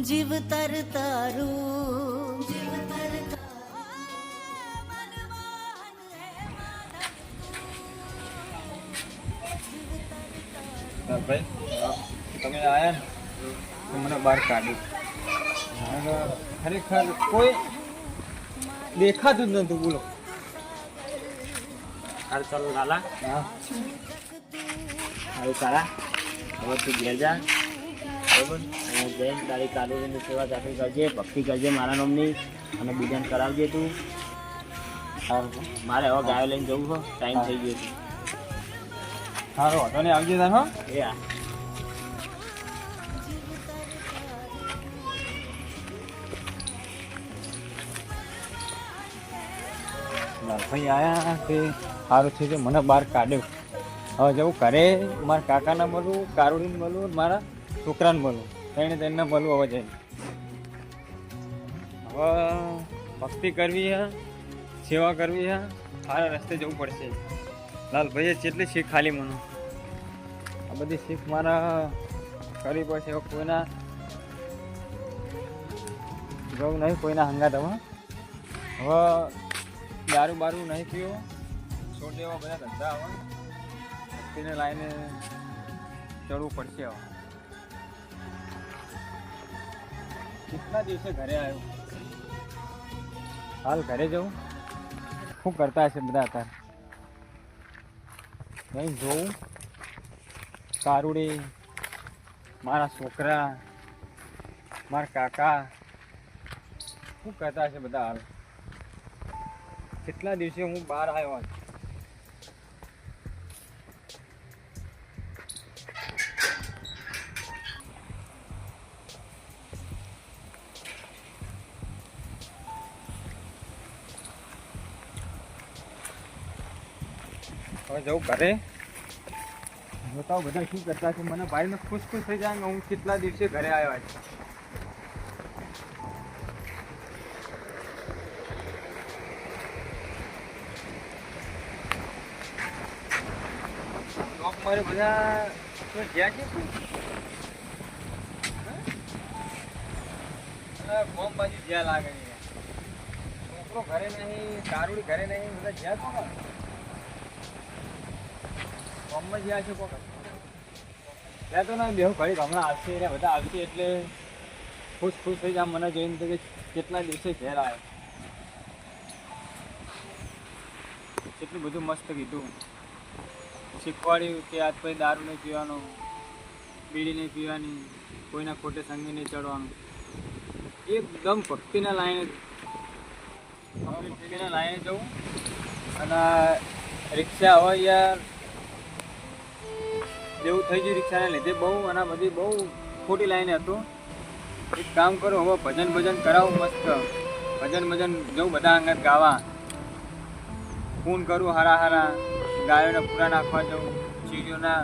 જીવતર તારું ભાઈ તમે આયા ને તો મને બહાર કાઢ્યું. ખરેખર કોઈ દેખાતું જ નતું. બોલો. હાલ ચાલો લાલા. હા હાલ સારા. હવે તું ઘેર જા બરાબર. અને જઈને તારી કાલુની સેવા ચાકરી કરજે, ભક્તિ કરજે મારા નામની, અને બીજાને કરાવજે તું. મારે હવે ગાયો લઈને જવું છે, ટાઈમ થઈ ગયો છે. સારું વાંધો નહીં, આવજે તાર. હો એ હા. ભાઈ આયા તે સારું છે કે મને બહાર કાઢ્યો. હવે જવું ઘરે મારા કાકાને મળવું, કારુડીને મળવું, મારા છોકરાને મળવું, તેને મળવું. હવે જઈને હવે ભક્તિ કરવી હે, સેવા કરવી હે, સારા રસ્તે જવું પડશે. લાલભાઈએ જેટલી શીખ ખાલી મને આ બધી શીખ મારા કરવી પડશે. હવે કોઈના જવું નહીં, કોઈના હંગાત. હવે દારૂ બારૂ નહીં પીવો, છોડ દેવા બધા ધંધા. હવે ભક્તિને લાઈને ચડવું પડશે. હવે કેટલા દિવસે ઘરે આવ્યો. હાલ ઘરે જવું. શું કરતા હશે બધા અત્યારે? નહીં જોવું. કારુડી, મારા છોકરા, મારા કાકા શું કરતા હશે બધા હાલ? કેટલા દિવસે હું બહાર આવ્યો. હવે જવું ઘરે. બતાવો બધા શું કરતા છે. મને ભાઈને ખુશ થઈ જાય. હું કેટલા દિવસે ઘરે આવ્યો છું. મારે બધા જ્યાં છે બોમ્બ બાજુ જ્યાં લાગે છે. છોકરો ઘરે નહીં, કારુડી ઘરે નહીં, બધા જ્યાં છો બોમ્બમાં જ્યાં છે કોક ત્યાં તો ના બેહું ઘડી. હમણાં આવશે ને બધા આવશે એટલે ખુશ થઈ જાય. મને જોઈને તો કે કેટલા દિવસે ઘેર આવ્યો. કેટલું બધું મસ્ત કીધું, શીખવાડ્યું કે આજ પછી દારૂ નહીં પીવાનો, બીડી નહીં પીવાની, કોઈના ખોટે સંગે નહીં ચડવાનું. એકદમ ભક્તિના લાઈને જવું. અને રિક્ષા હવે યાર જેવું થઈ ગયું રિક્ષાને લીધે બહુ, અને બધી બહુ ખોટી લાઈને હતું. એક કામ કરું, હવે ભજન કરાવું મસ્ત. ભજન જવું બધા અંગત ગાવા, ફોન કરું હારા ગાયોને પૂરા નાખવા જવું, ચીડીઓના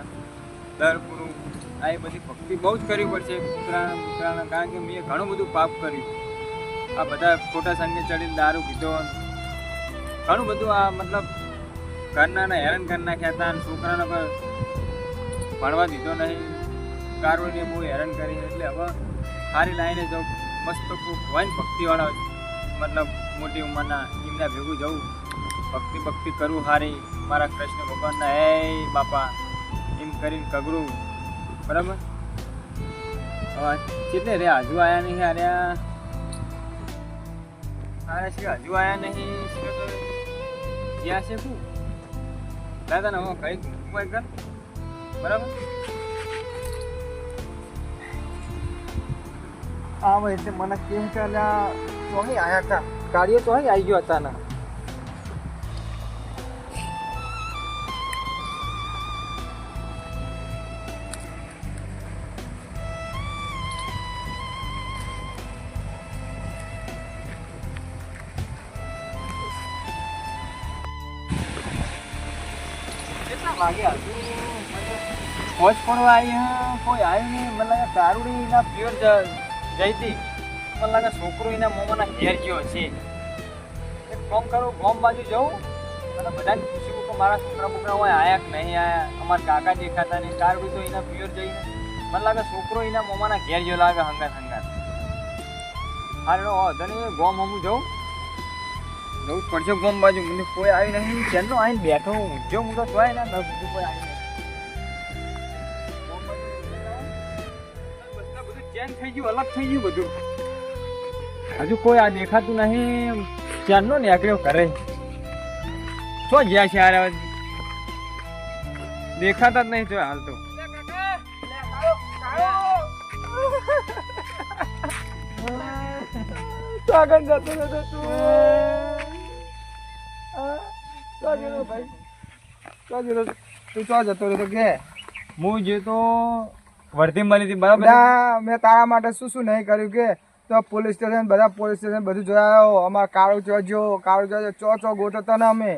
દર પૂરું. આ એ બધી ભક્તિ બહુ જ કરવી પડશે કૂતરાના, કારણ કે મેં ઘણું બધું પાપ કર્યું. આ બધા ખોટા સંગે ચડીને દારૂ પીધો, ઘણું બધું. આ મતલબ ઘરનાને હેરાન કરી નાખ્યા હતા, અને છોકરાને પણ ભણવા દીધો નહીં, કારુને બહુ હેરાન કરી. એટલે હવે સારી લાઈને જાઉં, મસ્ત હોય ને ભક્તિવાળા, મતલબ મોટી ઉંમરના, એમના ભેગું જવું, ભક્તિ કરવું સારી. મારા કૃષ્ણ ભગવાનના હે બાપા એમ કરીને કગરું. બરાબર. કેટલે રે હજુ આવ્યા નહીં. અરે હજુ આવ્યા નહીં. જ્યાં છે શું દાદા ને હું કઈ કર. બરાબર. આવે એટલે મને કેમ કે ચોહી આવ્યા હતા, ગાડીઓ ચોહી આવી ગયો હતા ને. વાગ્યા પહોંચ પડવા આવી, કોઈ આવ્યું નહીં. મને લાગે કારુડી ના પ્યોર જઈતી. મને લાગે છોકરો એના મોમાના ઘેર ગયો છે. એક કામ કરું, ગોમ બાજુ જવું અને બધાને પૂછ્યું કે મારા છોકરા હોય આયા કે નહીં આયા. અમારા કાકા દેખાતા નહીં. કારુડી તો એના પ્યોર જઈને મને લાગે છોકરો એના મોમાના ઘેર ગયો લાગે. હંગાત હારે વાંધો નહીં ગોમ હું જવું જવું જ પડશે ગોમ બાજુ મને કોઈ આવી નહીં ચેનનો આવીને બેઠો જો હું તો જોય ના દસ સુધી કોઈ આવી નહીં ગોમ બાજુ બધું ચેન થઈ ગયું અલગ થઈ ગયું બધું હજુ કોઈ આ દેખાતું નહીં ચેનનો નીકળ્યો કરે શું જ્યાં છે યાર દેખાતા જ નહીં જો હાલ તો આગળ જતો નતો તું ભાઈ તું ચો જતો રહ્યો કે હું જે તો વર્ધી મળી હતી બરાબર બધા મેં તારા માટે શું શું નહીં કર્યું કે તો પોલીસ સ્ટેશન બધું જોયા અમારા કાળું ચોજો ચો ગોતો તને અમે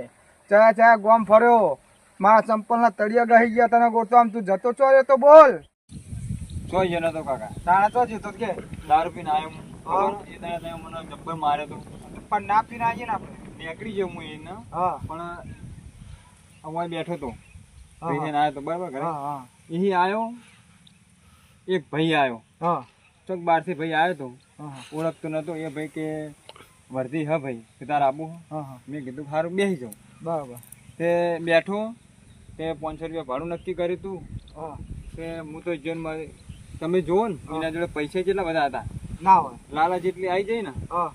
ચયા ગોમ ફર્યો મારા ચંપલના તળિયા ગઈ ગયા તને ગોતો આમ તું જતો ચો રહ્યો તો બોલ જોઈ ગયો નતો કાકા તારા ચો જતો કે દારૂ પીને આવ્યો હા. એ દાડે મને જબ્બર માર્યો તો પણ ના પીને આવીએ ને આપણે નીકળી ગયો હું એને હા પણ અમારે બેઠો તો હા. પૈસા આવ્યો તો બરાબર ઘરે હા હા એ આવ્યો એક ભાઈ આવ્યો હા ચોક બહારથી ભાઈ આવ્યો તો હા ઓળખતો નતો એ ભાઈ કે વર્ધી હા ભાઈ કે તારે આબુ હા હા મેં કીધું સારું બેસી જાઉં બરાબર તે બેઠો તે 500 રૂપિયા ભાડું નક્કી કર્યું તું હા કે હું તો જીવનમાં તમે જુઓ ને એના જોડે પૈસા કેટલા બધા હતા ના હોય લાલા જેટલી આવી જાય ને હા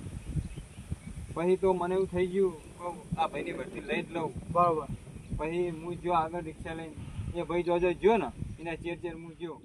પછી તો મને એવું થઈ ગયું કહું, આ ભાઈની ભરતી લઈ જ લઉં બરાબર પછી હું જો આગળ રિક્ષા લઈને એ ભાઈ જો જો ને એના ચેર હું ગયો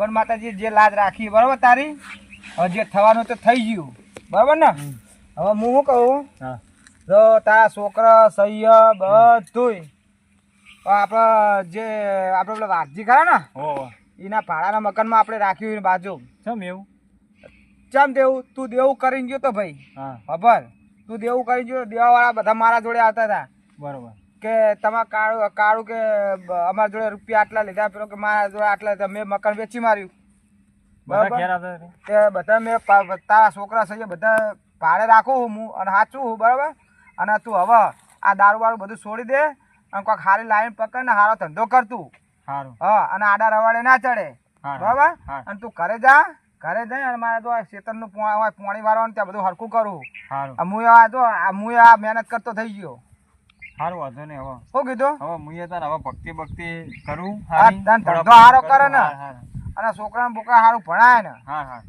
ભગવાન માતાજી જે લાજ રાખી બરાબર તારી હવે જે થવાનું તો થઈ ગયું બરાબર ને હવે હું શું કહું હા તો તારા છોકરા સહ્ય બધુંય આપણે જે આપણે પેલા વાઘજી ખરા ને હો એના ભાડાના મકાનમાં આપણે રાખ્યું એની બાજુ ચમ એવું ચમ દેવું તું દેવું કરીને ગયો તો ભાઈ હા ખબર તું દેવું કરી ગયો દેવાવાળા બધા મારા જોડે આવતા હતા બરોબર કે તમારે કાળું કે અમારા જોડે રૂપિયા આટલા લીધા પેલો કે મારા જોડે આટલા લીધા મેં મકાન વેચી માર્યું બધા બરાબર ઘેર આવતા હતા? કે બધા મેં તારા છોકરા છે બધા ભાડે રાખું હું અને સાચું હું બરાબર અને તું હવે આ દારૂ વાળું બધું છોડી દે અને કોઈક સારી લાઈન પકડ ને સારો ધંધો કર તું સારું હા અને આડા રવાડે ના ચડે હા, બરાબર હા. અને તું ઘરે જા ઘરે જઈ અને મારે તો ખેતરનું પોણી વાળવાનું ત્યાં બધું હરખું કરું સારું હું આ મહેનત કરતો થઈ ગયો સારું વાંધો નહીં હવે શું કીધું હવે મુએ તાર હવે ભક્તિ ભક્તિ કરું આ હારી. ધંધો થોડા હારો કરું. કરે ને હા, હા. અને છોકરાને બોકરા સારું ભણાય ને હા હા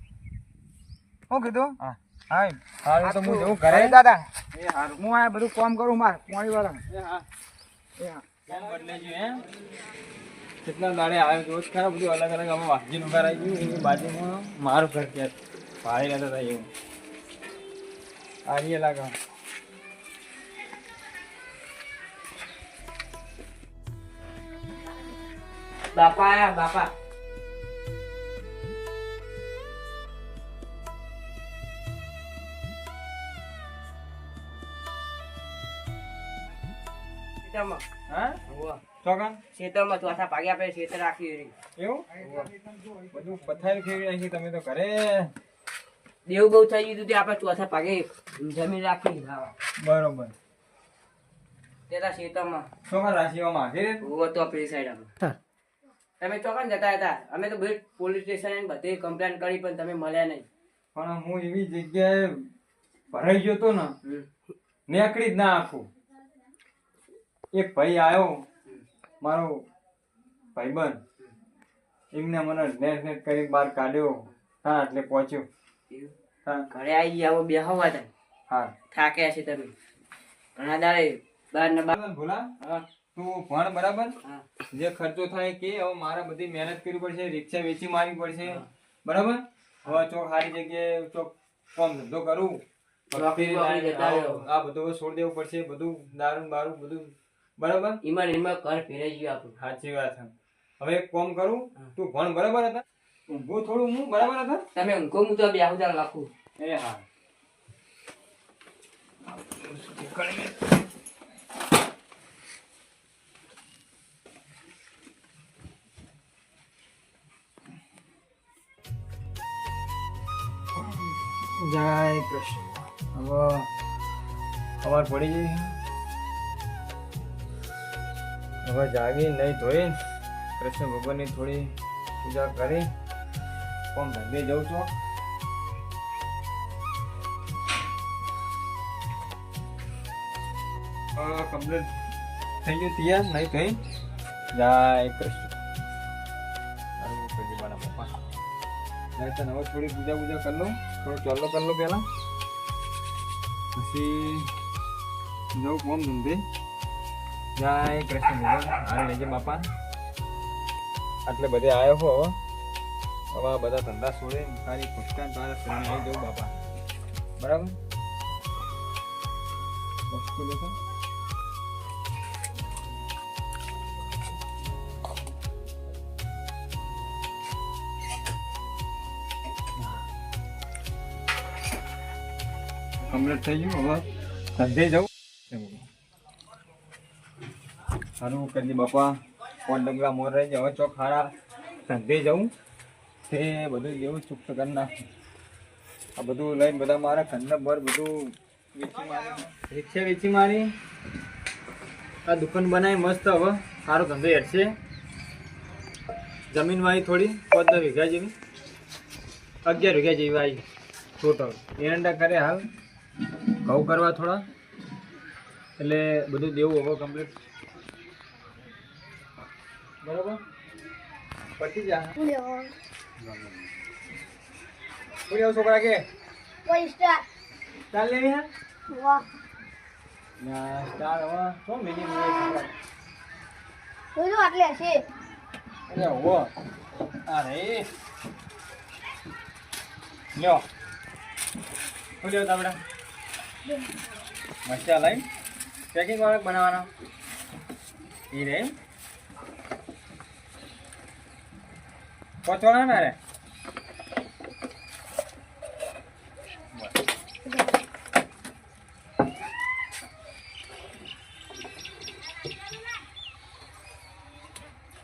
શું કીધું હા હા સારું તો હું જઉં ઘરે ઘરે દાદા એ સારું હું આ બધું કામ કરું માર પોણી વાળા એ હા એ હા કેમ બદલાઈ ગયું એમ કેટલા દાડે આવ્યો જોશ ખરા બધું અલગ અલગ આમાં વાઘજીનું ઘર આવી ગયું એની બાજુમાં મારું ઘર ક્યાં ભાડે રહેતા હતા એવું આવીએ લાગે બાપા આયા બાપા હા ચોકન ખેતરમાં ચોથા ભાગે આપણે ખેતર રાખી એવું બધું પથારી ફેરવી નાખી તમે તો ઘરે દેવું બહુ થઈ ગયું હતું આપણે ચોથા ભાગે જમીન રાખી બરોબર તેના ખેતરમાં ચોકન રાશિઓમાં આખી તો પેલી સાઈડ આપણે તમે ચોકન જતા હતા અમે તો બધી પોલીસ સ્ટેશન બધી કમ્પ્લેન કરી પણ તમે મળ્યા નહીં પણ હું એવી જગ્યાએ ભરાઈ ગયો તો ને નીકળી જ ના આખું એક ભાઈ આવ્યો મારો ભાઈબંધ એમને મને નેટ કરી બહાર કાઢ્યો હા એટલે પહોંચ્યો હા ઘરે આવી ગયા બે હવા હતા હા થાક્યા છે તમે ઘણા દાડે બાર ને બાર ભૂલા હા તું ભણ બરાબર હા જે ખર્ચો થાય કે હવે મારે બધી મહેનત કરવી પડશે રિક્ષા વેચી મારવી પડશે બરાબર હવે ચોક સારી જગ્યાએ ચોક કામ ધંધો કરું નોકરી બોકરી જતા રહ્યો. આ બધું હવે છોડી દેવું પડશે બધું દારૂ બારૂ બધું બરાબર ઈમાં ઘર ફેરાઈ ગયું આપણું સાચી વાત છે હવે એક કામ કરું તું ભણ બરાબર હતા ઊંઘો થોડું હું બરાબર હતા તમે ઊંઘો હું તો બે હજાર લાખું એ હા જય કૃષ્ણ હવે ખબર પડી ગઈ હવે જાગી નહીં ધોઈ કૃષ્ણ ભગવાનની થોડી પૂજા કરી કોમ ધંધે જઉં છું કમ્પ્લીટ થઈ ગયું તૈયાર નહીં થઈ જય કૃષ્ણ સારું કરજે મારા પપ્પા નહીં તો હવે થોડી પૂજા પૂજા કરી લઉં થોડો ચાલો કરી લો પહેલાં પછી જવું કોમ ધંધે જય કૃષ્ણ ભગવાન હારે લેજે બાપા આટલે બધે આવ્યો હો હવે આ બધા ધંધા છોડે તારી પુષ્કાન તારા શરણ લઈ જવું બાપા બરાબર વસ્તુ દેખો કમ્પ્લીટ થઈ ગયું હવે ધંધે જવું સારું કરી બાપા કોણ ડગલા મોર રહી જાય હવે ચોક હારા ધંધે જવું તે બધું જેવું ચૂકત કરી નાખું આ બધું લઈને બધા મારા ઘરના બર બધું વેચી મારી રિક્ષા વેચી મારી આ દુકાન બનાવી મસ્ત હવે સારો ધંધો હેઠશે જમીન વાળી થોડી 15 વીઘા જેવી 11 વીઘા જેવી આવી ટોટલ એરંડા કરે હાલ ઘઉં કરવા થોડા એટલે બધું દેવું હવે કમ્પ્લીટ બરાબર પતી જા શું લેવું છોકરા કે ચાલ લેવી હા ના સ્ટાર હવે શું મિનિંગ અરે હો અરે લ્યો શું લ્યો તાપડા મરચા લઈ પેકિંગ વાળા બનાવવાના એ રે પચવાના ના રે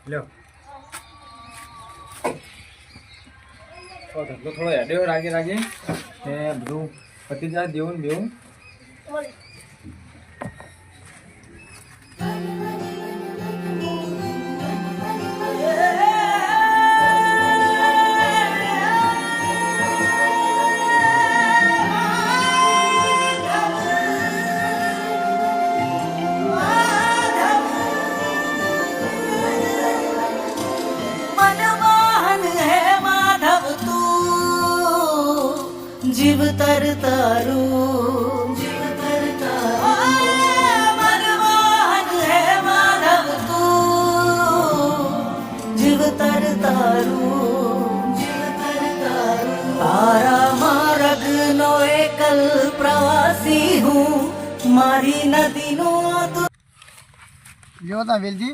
લ્યો ધંધો થોડો હેડ્યો રાગે રાગે તે બધું પતી જાય દેવું ને દેવું જીવ તર તારું મનવાન હે માધવ તું જીવ તર તારું તારા માર્ગનો એકલ પ્રવાસી હું મારી નદીનો લ્યો તા વેલજી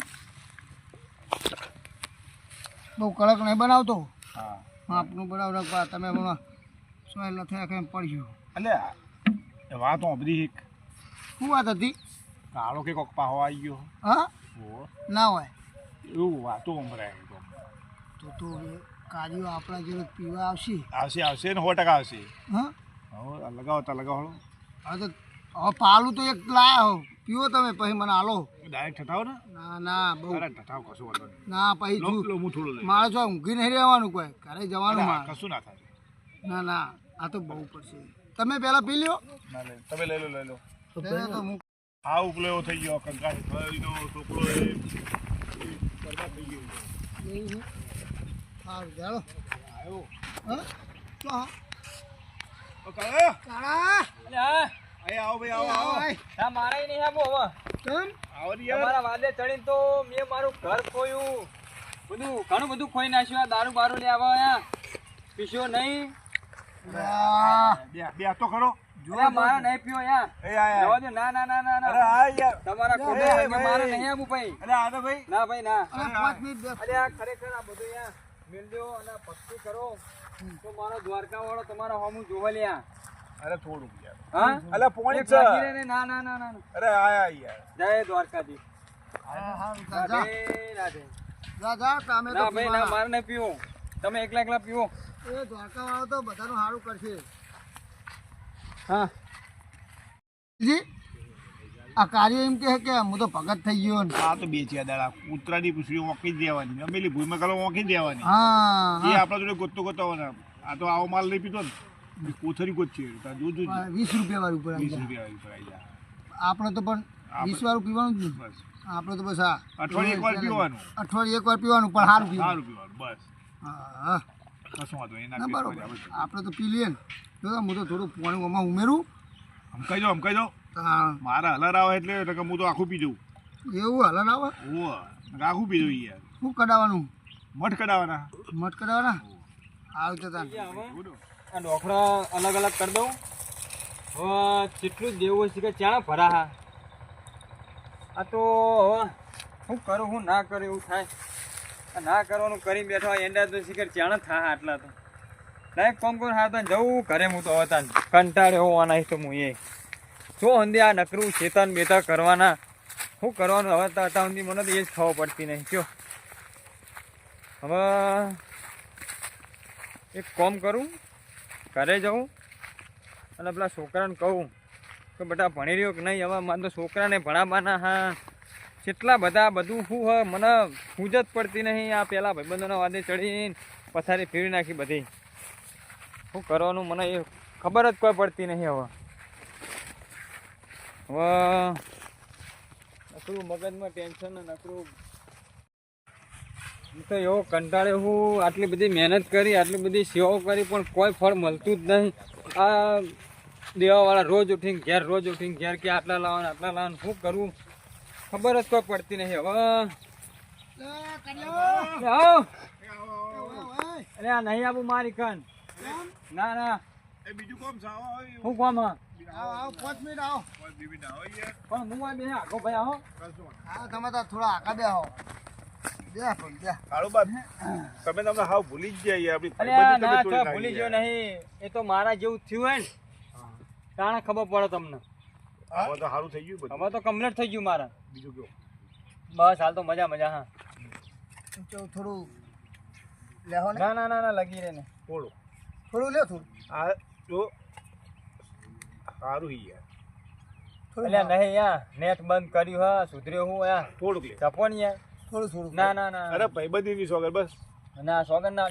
બહુ કડક નહીં બનાવતો હા આપનું બનાવ તમે હમણાં સોયલ નથી આખે એમ પડ્યું એટલે એ વાત બધી એક શું વાત હતી કાળો કે કોક પાહો આવી ગયો હા ઓ ના હોય એવું વાતો સંભળાય તો કાર્યો આપણા જોડે પીવા આવશે આવશે ને 100% આવશે હા હવે લગાવો હા તો હવે પાલું તો એક લાયા હો પીવો તમે પછી મને હાલો ડાયરેક્ટ ઠઠાવ ને ના ના બહુ અરે ઠઠાવ કશું વાંધો નહીં ના પછી લો લો હું થોડું લઈ મારે જો ઊંઘી નહીં રહેવાનું કોઈ ઘરે જવાનું અરે, મારે કશું ના થાય ના ના આ તો બહુ પડશે તમે પહેલા પી લ્યો ના લે તમે લઈ લો તો હું આ ઉપલો એવો થઈ ગયો કંકાળ થઈનો ટોકરો એ બરબાદ થઈ ગયો સારું ચાલો આવ્યો હા તો હા ઓ કાળા કાળા અહીંયા આવો ભાઈ આવો ના મારાય નહીં આવો હવે કેમ આવો ને યાર તમારા વાદે ચડીને તો મેં મારું ઘર ખોયું બધું ઘણું બધું ખોઈ નાખ્યું આ દારૂ બારૂ લે આવો અહીંયા પીશો નહીં બે તો ખરો અરે મારા નહીં પીવો યાર એ આયા જવા દો ના ના ના ના અરે ના આ યાર તમારા ખોટે એ સંગે મારે ભાઈ. નહીં આવું ભાઈ અરે આ તો ભાઈ ના ભાઈ ના અરે 5 મિનિટ બેસ અરે આ ખરેખર આ બધું યાર મેલજો અને ભક્તિ કરો તો મારો દ્વારકા વાળો તમારા હોમું જોવા લ્યા અરે થોડું યાર હા અલે પોણી એક છે લાગી રહે ને ના ના ના ના અરે આયા યાર જય દ્વારકાજી જા રાધે રાધે જા તમે તો ના ભાઈ ના પીવાના. મારે નહીં પીવો તમે એકલા એકલા પીવો એ દ્વારકા વાળો તો બધાનું સારું કરશે હા જી આ કાર્ય એમ કહે કે હું તો ભગત થઈ ગયો ને આ તો બે છે દાડા ઉતરાની પૂછડી ઓંકી જ દેવાની અમેલી ભૂમિ કલો ઓંકી જ દેવાની હા એ આપણા જોડે ગોતવાના આ તો આવો માલ નહીં પીતો ને કોથરી ગોત છે જો જો 20 રૂપિયા વાળું ઉપર આવી 20 જાય. રૂપિયા ઉપર આવી જાય આપણે તો પણ 20 વાળું પીવાનું જ નહીં બસ આપણે તો બસ આ અઠવાડિયે એકવાર પીવાનું અઠવાડિયે એકવાર પીવાનું પણ સારું પીવાનું સારું પીવાનું બસ હા કશું વાંધો નહીં. ના એના બરોબર પીવાનું આપણે તો પી લઈએ ને જો હું તો થોડું પાણી આમાં ઉમેરું હમકાઈ જાઓ હા, મારા હલર આવે એટલે હું તો આખું પી જઉં એવું હલન આવે ઓ આખું પી જઉં યાર શું કઢાવવાનું મઠ કઢાવવાના મઠ કઢાવવાના આવું તો તાન આ ઢોકળા અલગ અલગ કરી દઉં હવે જેટલું જ દેવું છે કે ચાણા ભરા હા આ તો હવે શું કરું હું ના કરું એવું થાય આ ના કરવાનું કરી બેઠો એંડા તો શીખર ચાણા થાય આટલા તો ડાયરેક્ટ કોમ કોમ હા તો જવું ઘરે હું તો હતા કંટાળે હોવાના તો હું એ શું હંદી આ નકરું ચેતન બેતા કરવાના શું કરવાનું હવે તો હતા સુધી મને તો એ જ ખબર પડતી નહીં કયો હવે એક કોમ કરું ઘરે જાઉં અને પેલા છોકરાને કહું કે બેટા ભણી રહ્યો કે નહીં હવે મારે તો છોકરાને ભણાવવાના હા કેટલા બધા બધું શું હ મને સૂઝ જ પડતી નહીં આ પેલા ભાઈબંધોના વાદે ચડીને પથારી ફેરવી નાખી બધી શું કરવાનું મને એ ખબર જ કોઈ પડતી નહીં હવે નકરું મગજમાં ટેન્શન ને નકરું હું તો એવો કંટાળે હું આટલી બધી મહેનત કરી આટલી બધી સેવાઓ કરી પણ કોઈ ફળ મળતું જ નહીં આ દેવાવાળા રોજ ઉઠીને ઘેર કે આટલા લાવવાના શું કરવું ખબર જ કોઈ પડતી નહીં હવે અરે આ નહીં આવું મારી કન ના ના એ બીજું કોમ છે આવો હોય હું કોમ હા આવો 5 મિનિટ આવો કોઈ બીબી ના હોય યાર પણ હું આ બે આખો ભાઈ આવો કરશું હા તમે તો થોડા આકા બે આવો બે કાળુ બાદ તમે તમને હાવ ભૂલી જ ગયા યાર અરે આપણી ના ભાઈબંધી તમે તો તોડી ભૂલી નાખી ગયો યાર. નહીં એ તો મારા જેવું થયું હોય ને તાણે ખબર પડે તમને હવે તો સારું થઈ ગયું બધું હવે તો કમ્પ્લીટ થઈ ગયું મારા બીજું કયો બસ હાલ તો મજા મજા હા થોડું લેહો ને ના ના ના ના લગી રહે ને થોડું થોડું લે થોડું આ જો સારું ઈ યાર એટલે નહીં યાર નેટ બંધ કર્યું હા સુધર્યો હું યાર થોડુંક લે તપો ને યાર થોડું ના ના ના અરે ભાઈબંધી ની સોગર બસ ના સોગન ના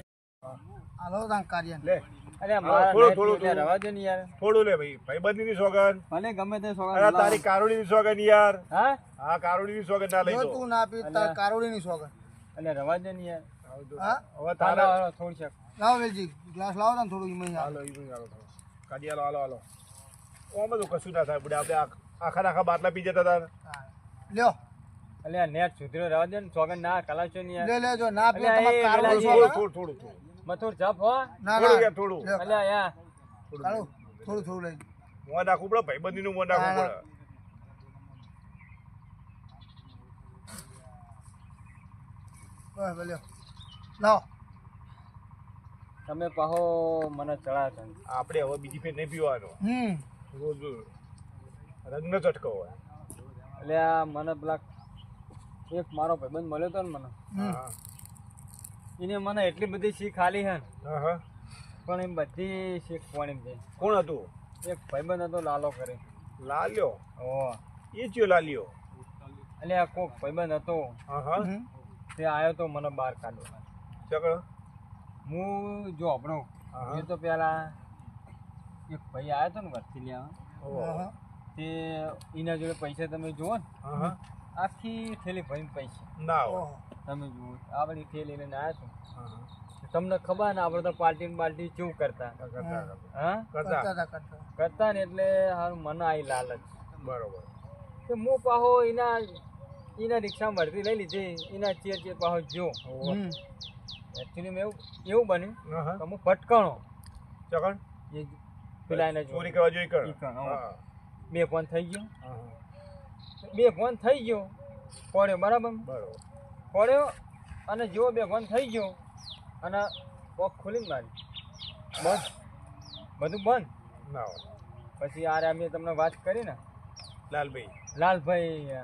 હાલો તાન કાર્ય લે અરે મારા થોડું, net થોડું, એટલે થોડું. રવા દો ને યાર થોડું લે ભાઈ ભાઈબંધી ની સોગર ભલે ગમે તે સોગન અરે તારી કારોડી ની સોગર યાર હા હા કારોડી ની સોગર ના લઈ જો દો તું ના પી તાર કારોડી ની સોગન એટલે રવા દો ને યાર હા હવે તારા થોડી શક લાવો વેલજી ગ્લાસ લાવો ને થોડું ઈમાં હાલો ઈ ભાઈ હાલો કાઢી હાલો હાલો ઓમ બધું કશું ના થાય બુડા આપણે આખા બાટલા પી જતા હતા લ્યો એટલે આ નેટ સુધર્યો રવા દો ને સોગન ના કલાવશો ને યાર લે જો ના પીઓ અલ્યા, તમાર એ કારોડી વેલાજી. સોગન થોડું મથુર જપ હો ના થોડું ના યાર થોડું લ્યો, એટલે યાર કાળું, થોડું લઈ મોં નાખવું પડે ભાઈબંધી નું મોં નાખવું પડે બસ લ્યો લાવો તમે પાહો મને ચડા છો આપણે હવે બીજી ફેર નહીં પીવાનો રોજ રંગનો ચટકો હોય એટલે આ મને પેલા એક મારો ભાઈબંધ મળ્યો હતો ને મને હા એને મને એટલી બધી શીખ આલી હે ને, હા હા પણ એ બધી શીખ કોણી છે કોણ હતું એક ભાઈબંધ હતો લાલો કરે લાલ્યો ઓ એ ચિયો લાલ્યો એટલે આ કોક ભાઈબંધ હતો હા હા તે આવ્યો તો મને બહાર કાઢ્યો ચકડો હું જો આપણો હા. એ તો પેલા એક ભાઈ આવ્યો હતો ને વરથી લેવા ઓહો. તે એના જોડે પૈસા તમે જુઓ ને હા હા આખી થેલી ભરીને પૈસા ના હોય તમે જુઓ આ બધી થેલી લઈને આવ્યા હા, હા. છો તમને ખબર ને આપણે તો પાર્ટી ને બાલ્ટી કેવું કરતા કરતા હા કરતા કરતા કરતા ને એટલે હારું મને આવી લાલચ બરોબર કે હું પાહો એના રિક્ષામાં ભરતી લઈ લીધી એના ચેર પાહો જો એકચ્યુઅલી મેં એવું બન્યું હા હા કે હું ભટકણો ચકણ એ પેલા એને ચોરી કરવા જોઈએ કર ઈ કર, હા. હા બે ફોન થઈ ગયો હા, હા. બે ફોન થઈ ગયો પડ્યો બરાબર બરોબર પડ્યો અને જેવો બે ફોન થઈ ગયો અને પોક ખોલીને મારી બંધ બધું બંધ ના હોય પછી આરે અમે તમને વાત કરી ને લાલભાઈ લાલભાઈ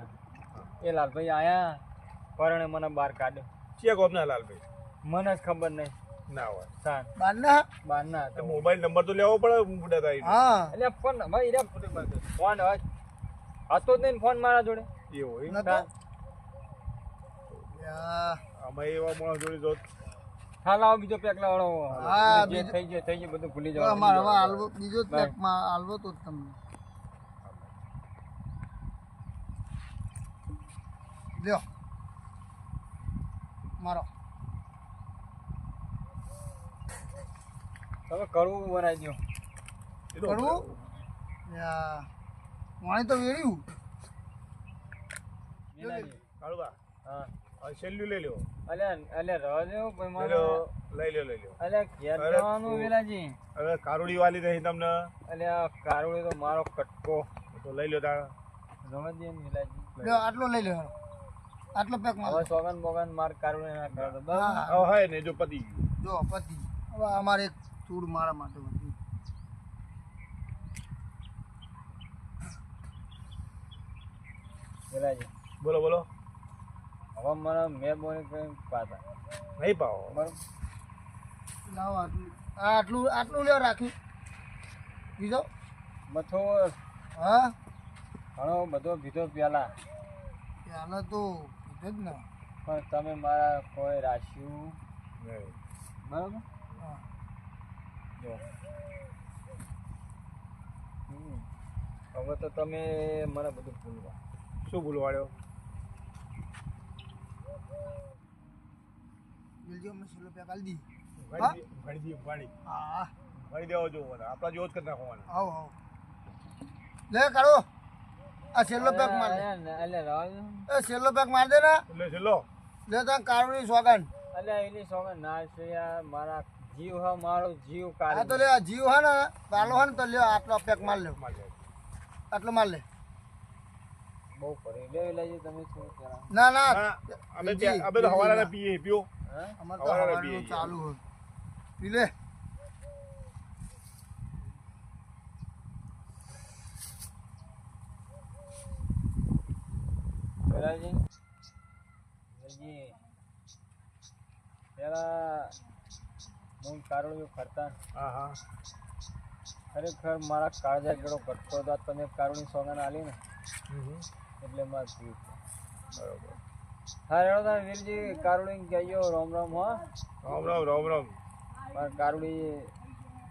એ લાલભાઈ આયા પરણે મને બહાર કાઢ્યો ચિયા ગોપ ના લાલભાઈ મને જ ખબર નહીં ના હોય તાન બારના બહાર ના તો હતો મોબાઈલ નંબર તો લેવો પડે બુડા તારી હા એટલે ફોન ભાઈ રે ફોન હતો જ નહીં ને ફોન મારા જોડે એવું હોય નતો તાન. યા, અમે એવા માણસ જોડે જો હા લાવો બીજો પેકલા વાળો હા, જે બીજો- થઈ ગયું બધું ભૂલી તો જવાનું અમારે હવે હાલવો બીજો જ બાય. પેકમાં હાલવો તો જ તમને લ્યો મારો તમે કરવું બનાવી દો એ તો કરવું યા વાણી તો વેર્યું વિનાજી. કાળુબા હા આ છેલ્લું લઈ લ્યો અલે રવા દો ભાઈ લઈ મારો લ્યો લઈ લ્યો લઈ લ્યો અલે ઘેર અરે જવાનું તું- વેલાજી હવે કારોડી વાલી નહીં તમને અલે આ કારોડી તો મારો કટકો તો લઈ લ્યો તારા રવા દે ને વેલાજી લ્યો આટલો લઈ લ્યો આટલો પેક હવે મારો સોગન બોગન માર કારોડી ના કરો તો બસ હા હવે હાય ને જો પતી ગયું જો પતિ હવે અમારે એક ચૂડ મારા માટે હતું વેલાજી બોલો બોલો હવે મને મહેરબાની કરીને પાતા નહીં પાવો બરોબર લાવો આટલું આટલું લ્યો રાખ્યું બીજો મથો હા ઘણો બધો ભીધો પેલા પહેલાં તો કીધું જ ને પણ તમે મારા કોઈ રાખ્યું નહીં. બરોબર હા. જો હવે તો તમે મને બધું ભૂલવા શું ભૂલવાડ્યો જલ્દી અમે છેલ્લો પેક આલી દી ઘણી હા દેવો જોવો આપણા જેવો જ કરી નાખવાનો આવો આવો લે કાઢો આ છેલ્લો પેક માર દે એટલે રવા દો એ છેલ્લો પેક માર દે ને એટલે છેલ્લો લે તાર કાળુની સોગન. અલ્યા એની સોગન ના છે યાર, મારા જીવ હ, મારો જીવ આ કાઢી તો લે આ જીવ હે ને પાલો હે ને તો લ્યો આટલો પેક માર લ્યો. આટલો માર લે. બહુ પડી લે લેજો તમે શું કરા. ના ના હા, અમે તો હવાના પીએ પીઓ અમાર તો હવાનું ચાલુ હોય. પી લે. બરાજી જલ્દી પેલા હું કારોળિયો ફરતા હા હા ખરેખર મારા કાળજા ગળો ઘટતો હતો. તમે કારોળની સોગન આલી ને એટલે માર પીવું બરોબર. હા રેડો તાર વીરજી કારોળી ગયો રામ રામ હો. રામ રામ રામ રામ. મારા કારોળી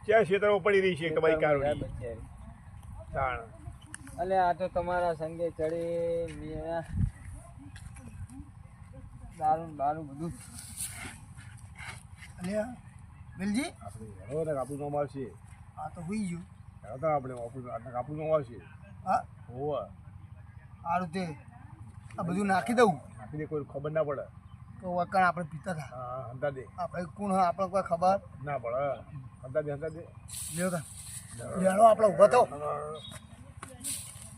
ક્યાં ક્ષેત્રમાં પડી રહી છે તમારી કારોડી બચારી. તાણ અલે આ તો તમારા સંગે ચડી દારૂ દારૂ બધું. અલ્યા વેલજી આપણે હેરો ને આપણું નામ આવશે. આ તો હુઈ ગયું. હેરો તો આપણે આપણું નામ આવશે. હા હોવા સારું તે આ બધું નાખી દઉં નાખી દે, કોઈ ખબર ના પડે. તો વકણ આપણે પીતા હતા. હા હંતા દે, આપણે કોણ હોય આપણે કોઈ ખબર ના પડે. હંતા દે હંતા દે. લ્યો તા લેણો આપણે ઊભો થો.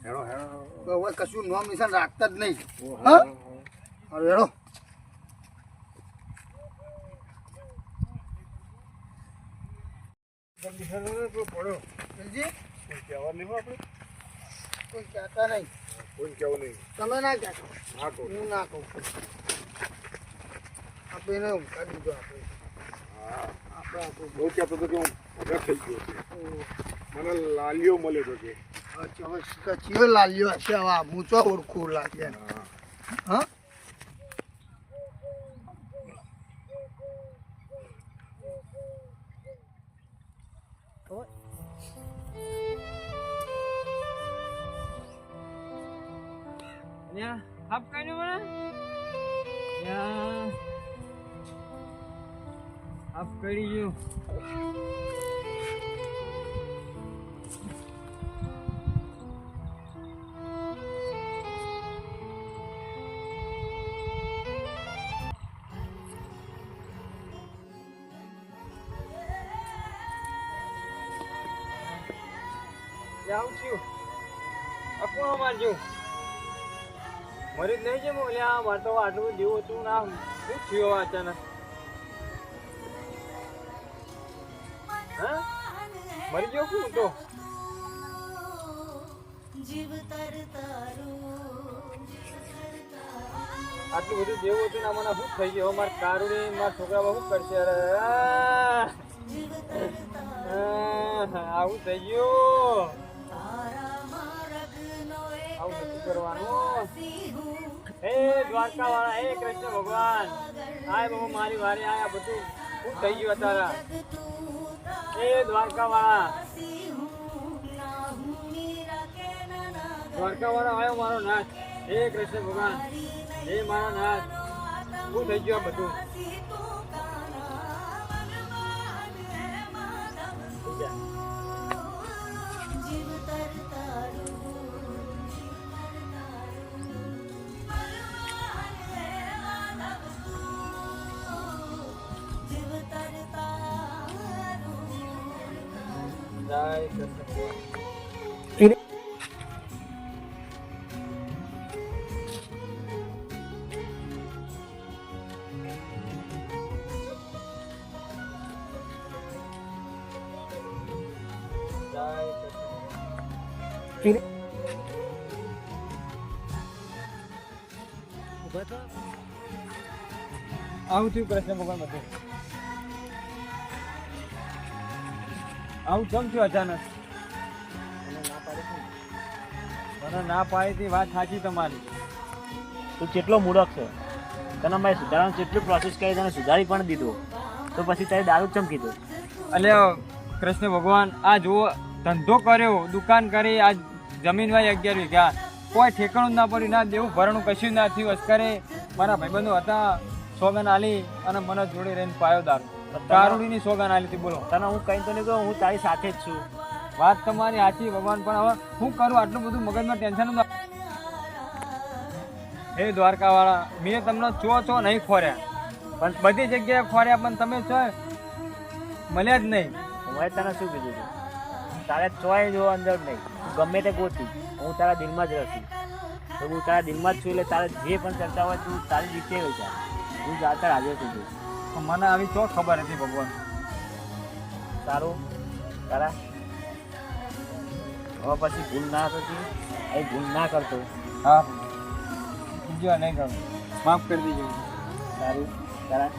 હેરો હેરો તો હવે કશું નામ નિશાન રાખતા જ નહીં. હા હવે હેડો. પડો વેલજી કોઈ કહેવા નહીં હો આપણે, કોઈ કહેતા નહીં. કોઈ કહેવું નહીં. તમે ના કહેતો ના કહું. હું ના કહું. આપણે એને ઊંઘા દીધો આપણે. હા આપણે આપણું બહુ કહેતો હતો કે હું ભગત થઈ ગયો છે. મને લાલીઓ મળ્યો હતો કે ચિયો લાલ્યો હશે હવે હું ચો ઓળખું લાગે. હા હાફ કાઢ્યું મને હાફ કરી ગયું. આવું છું આ કોણ મારજો મરી જ નહીં છે મોલ્યા. મારે તો આટલું જેવું હતું ના શું થયું અચાનક. હા મરી ગયો શું તો જીવતર તારું આટલું બધું જેવું હતું ના મને શું થઈ ગયું. મારા કારુડી મારા છોકરા શું કરશે. અરે આવું થઈ ગયું. આવું નથી કરવાનું. હે દ્વારકા વાળા, હે કૃષ્ણ ભગવાન, આય બાબુ મારી વારી આયા બધું શું થઈ ગયું તારા. હે દ્વારકા વાળા, દ્વારકા વાળા આયો મારો નાથ. હે કૃષ્ણ ભગવાન, હે મારો નાથ, શું થઈ ગયું આ બધું. જય કૃષ્ણ ભગવાન. આવું થયું કૃષ્ણ ભગવાન બધું. આવું કેમ થયું અચાનક. મને ના પાડી હતી વાત સાચી તમારી. તું કેટલો મૂર્ખ છે. તને મેં સુધારવાની જેટલી પ્રોસેસ કરી તને સુધારી પણ દીધું, તો પછી તારે દારૂ ચમ કીધું. અલ્યા કૃષ્ણ ભગવાન, આ જુઓ ધંધો કર્યો, દુકાન કરી, આ જમીન વાય 11 વીઘા, કોઈ ઠેકાણું ના પડ્યું, ના દેવું ભરણું કશું ના થયું. અસ્કરે મારા ભાઈબંધો હતા, સોગન આલી અને મને જોડે રહીને પાયો દારૂ. કારુડીની સોગન આલી હતી. બોલો તને હું કઈ તો નહીં કહું, હું તારી સાથે જ છું. વાત તમારી સાચી ભગવાન, પણ હવે હું કરું. આટલું બધું મગજમાં ટેન્શન હતું. હે હે દ્વારકાવાળા, મેં તમને ચો નહીં ખોર્યા, પણ બધી જગ્યાએ ખોર્યા, પણ તમે છો મળ્યા જ નહીં. મેં તને શું કીધું હતું? તારે ચોય જો અંદર નહીં, તું ગમે તે ગોતી, હું તારા દિલમાં જ રહીશ. તો હું તારા દિલમાં જ છું, એટલે તારે જે પણ ચર્ચા હોય તું તારી રીતે વિચાર. હું જાતા હાજર છું. પણ મને આવી ચો ખબર હતી ભગવાન. સારું તારા હવે પછી ભૂલ ના થતી, એ ભૂલ ના કરતો. હા, બીજું નહીં કરું, માફ કરી દીજો. સારું તારા